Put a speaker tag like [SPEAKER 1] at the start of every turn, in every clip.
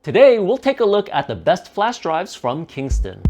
[SPEAKER 1] Today, we'll take a look at the best flash drives from Kingston.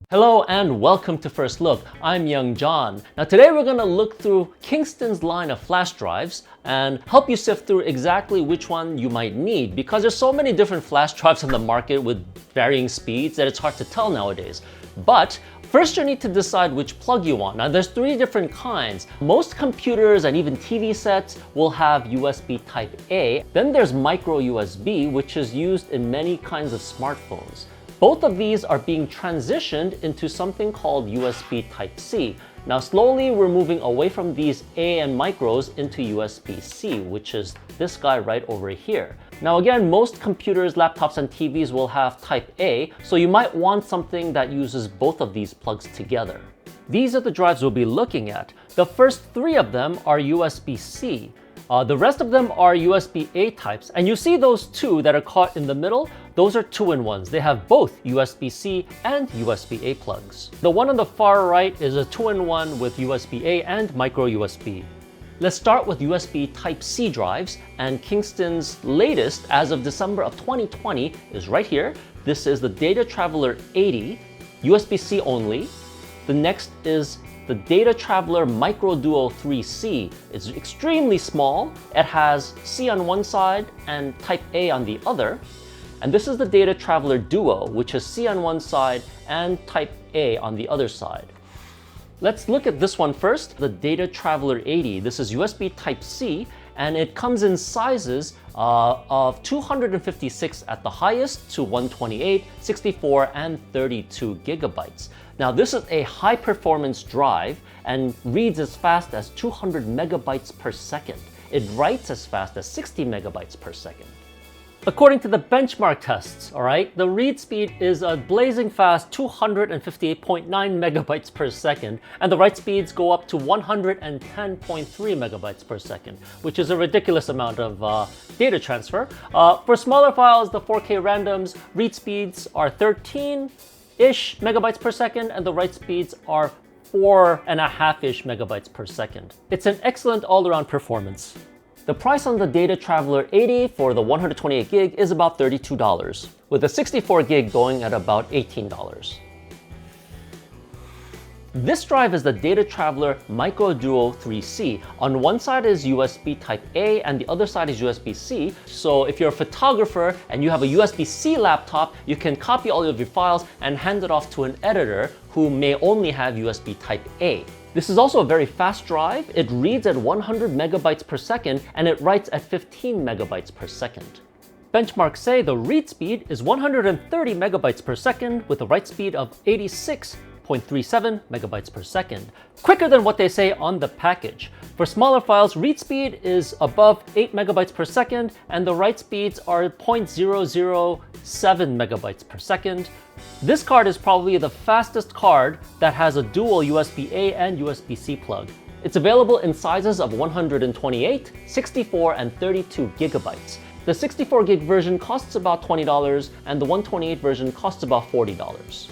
[SPEAKER 1] Hello and welcome to First Look. I'm Young John. Now today we're going to look through Kingston's line of flash drives and help you sift through exactly which one you might need, because there's so many different flash drives on the market with varying speeds that it's hard to tell nowadays. But first you need to decide which plug you want. Now there's three different kinds. Most computers and even TV sets will have USB Type A. Then there's microUSB, which is used in many kinds of smartphones. Both of these are being transitioned into something called USB Type-C. Now slowly we're moving away from these A and micros into USB-C, which is this guy right over here. Now again, most computers, laptops, and TVs will have Type A, so you might want something that uses both of these plugs together. These are the drives we'll be looking at. The first three of them are USB-C. The rest of them are USB-A types, and you see those two that are caught in the middle? Those are two-in-ones. They have both USB-C and USB-A plugs. The one on the far right is a two-in-one with USB-A and microUSB. Let's start with USB Type-C drives, and Kingston's latest as of December of 2020 is right here. This is the Data Traveler 80, USB-C only. The next is the Data Traveler MicroDuo3 C. It's extremely small. It has C on one side and Type A on the other. And this is the Data Traveler Duo, which is C on one side and Type A on the other side. Let's look at this one first, the Data Traveler 80. This is USB Type-C, and it comes in sizes of 256 at the highest to 128, 64, and 32 gigabytes. Now this is a high performance drive and reads as fast as 200 megabytes per second. It writes as fast as 60 megabytes per second. According to the benchmark tests, the read speed is a blazing fast 258.9 megabytes per second, and the write speeds go up to 110.3 megabytes per second, which is a ridiculous amount of data transfer. For smaller files, the 4K randoms, read speeds are 13-ish megabytes per second, and the write speeds are 4.5-ish megabytes per second. It's an excellent all-around performance. The price on the Data Traveler 80 for the 128 gig is about $32, with the 64 gig going at about $18. This drive is the Data Traveler MicroDuo3 C. On one side is USB Type A and the other side is USB-C. So if you're a photographer and you have a USB-C laptop, you can copy all of your files and hand it off to an editor who may only have USB Type A. This is also a very fast drive. It reads at 100 megabytes per second and it writes at 15 megabytes per second. Benchmarks say the read speed is 130 megabytes per second with a write speed of 86.37 megabytes per second, quicker than what they say on the package. For smaller files, read speed is above 8 megabytes per second and the write speeds are 0.007 megabytes per second. This card is probably the fastest card that has a dual USB-A and USB-C plug. It's available in sizes of 128, 64, and 32 gigabytes. The 64 gig version costs about $20 and the 128 version costs about $40.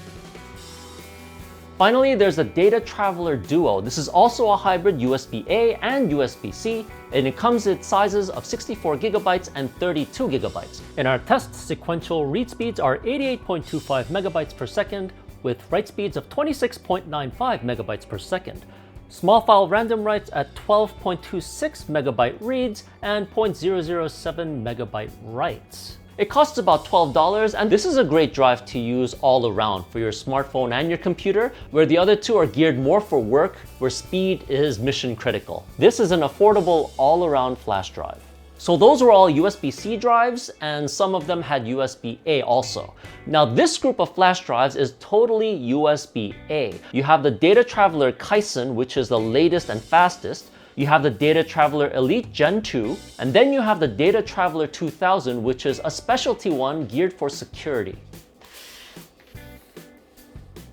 [SPEAKER 1] Finally, there's the Data Traveler Duo. This is also a hybrid USB-A and USB-C, and it comes in sizes of 64 gigabytes and 32 gigabytes. In our test, sequential read speeds are 88.25 megabytes per second, with write speeds of 26.95 megabytes per second. Small file random writes at 12.26 megabyte reads and 0.007 megabyte writes. It costs about $12, and this is a great drive to use all around for your smartphone and your computer, where the other two are geared more for work, where speed is mission critical. This is an affordable all-around flash drive. So those were all USB-C drives, and some of them had USB-A also. Now this group of flash drives is totally USB-A. You have the Data Traveler Kyson, which is the latest and fastest. You have the Data Traveler Elite Gen 2, and then you have the Data Traveler 2000, which is a specialty one geared for security.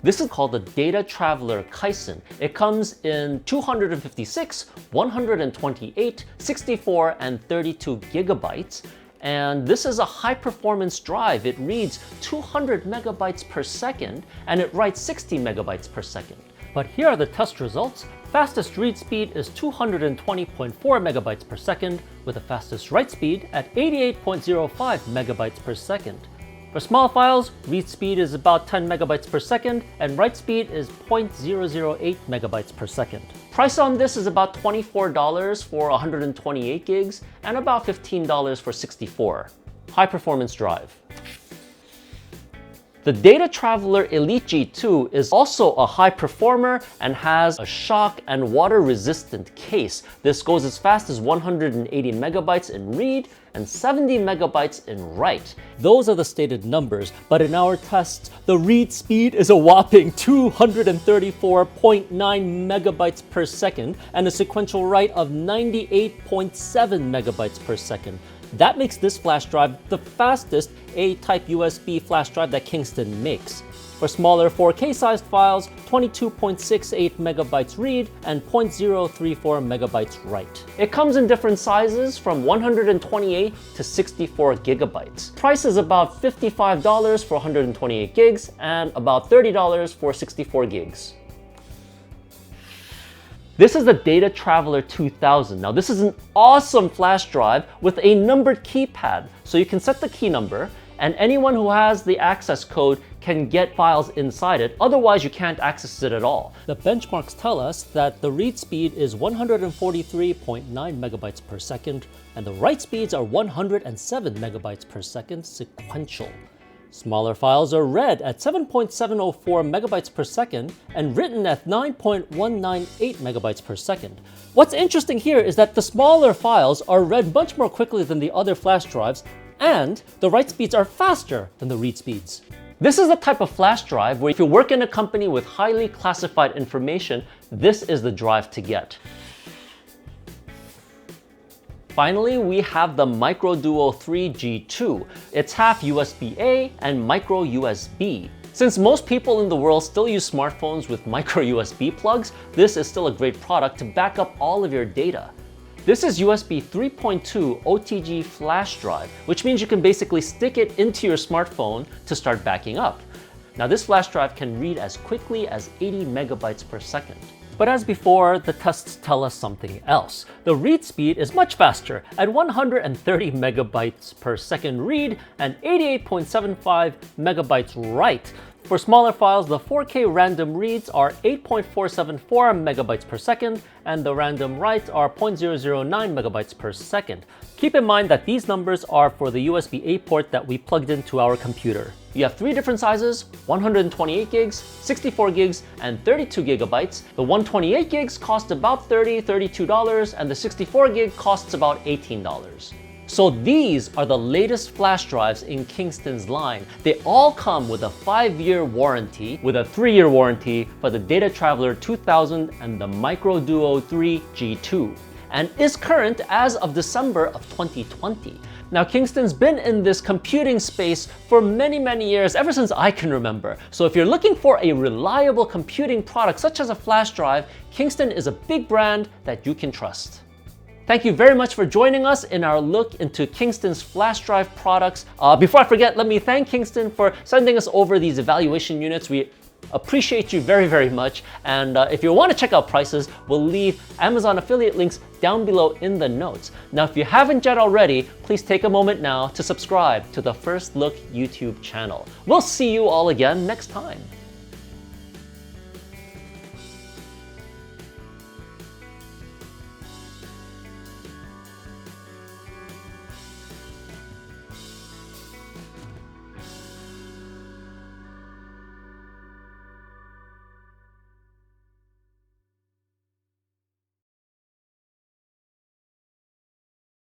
[SPEAKER 1] This is called the Data Traveler Kyson. It comes in 256, 128, 64, and 32 gigabytes. And this is a high performance drive. It reads 200 megabytes per second and it writes 60 megabytes per second. But here are the test results. Fastest read speed is 220.4 megabytes per second, with the fastest write speed at 88.05 megabytes per second. For small files, read speed is about 10 megabytes per second, and write speed is 0.008 megabytes per second. Price on this is about $24 for 128 gigs, and about $15 for 64. High performance drive. The Data Traveler Elite G2 is also a high performer and has a shock and water resistant case. This goes as fast as 180 megabytes in read and 70 megabytes in write. Those are the stated numbers, but in our tests, the read speed is a whopping 234.9 megabytes per second and a sequential write of 98.7 megabytes per second. That makes this flash drive the fastest A-type USB flash drive that Kingston makes. For smaller 4K sized files, 22.68 megabytes read and 0.034 megabytes write. It comes in different sizes from 128 to 64 gigabytes. Price is about $55 for 128 gigs and about $30 for 64 gigs. This is the Data Traveler 2000. Now this is an awesome flash drive with a numbered keypad. So you can set the key number and anyone who has the access code can get files inside it. Otherwise you can't access it at all. The benchmarks tell us that the read speed is 143.9 megabytes per second and the write speeds are 107 megabytes per second sequential. Smaller files are read at 7.704 megabytes per second and written at 9.198 megabytes per second. What's interesting here is that the smaller files are read much more quickly than the other flash drives, and the write speeds are faster than the read speeds. This is the type of flash drive where if you work in a company with highly classified information, this is the drive to get. Finally, we have the MicroDuo3 G2. It's half USB-A and microUSB. Since most people in the world still use smartphones with microUSB plugs, this is still a great product to back up all of your data. This is USB 3.2 OTG flash drive, which means you can basically stick it into your smartphone to start backing up. Now this flash drive can read as quickly as 80 megabytes per second. But as before, the tests tell us something else. The read speed is much faster at 130 megabytes per second read and 88.75 megabytes write. For smaller files, the 4K random reads are 8.474 megabytes per second and the random writes are 0.009 megabytes per second. Keep in mind that these numbers are for the USB-A port that we plugged into our computer. You have three different sizes, 128 gigs, 64 gigs, and 32 gigabytes. The 128 gigs cost about $32, and the 64 gig costs about $18. So these are the latest flash drives in Kingston's line. They all come with a 5-year warranty, with a 3-year warranty for the Data Traveler 2000 and the MicroDuo3 G2, and is current as of December of 2020. Now, Kingston's been in this computing space for many years, ever since I can remember. So if you're looking for a reliable computing product, such as a flash drive, Kingston is a big brand that you can trust. Thank you very much for joining us in our look into Kingston's flash drive products. Before I forget, let me thank Kingston for sending us over these evaluation units. We appreciate you very much. And if you want to check out prices, we'll leave Amazon affiliate links down below in the notes. Now, if you haven't yet already, please take a moment now to subscribe to the First Look YouTube channel. We'll see you all again next time.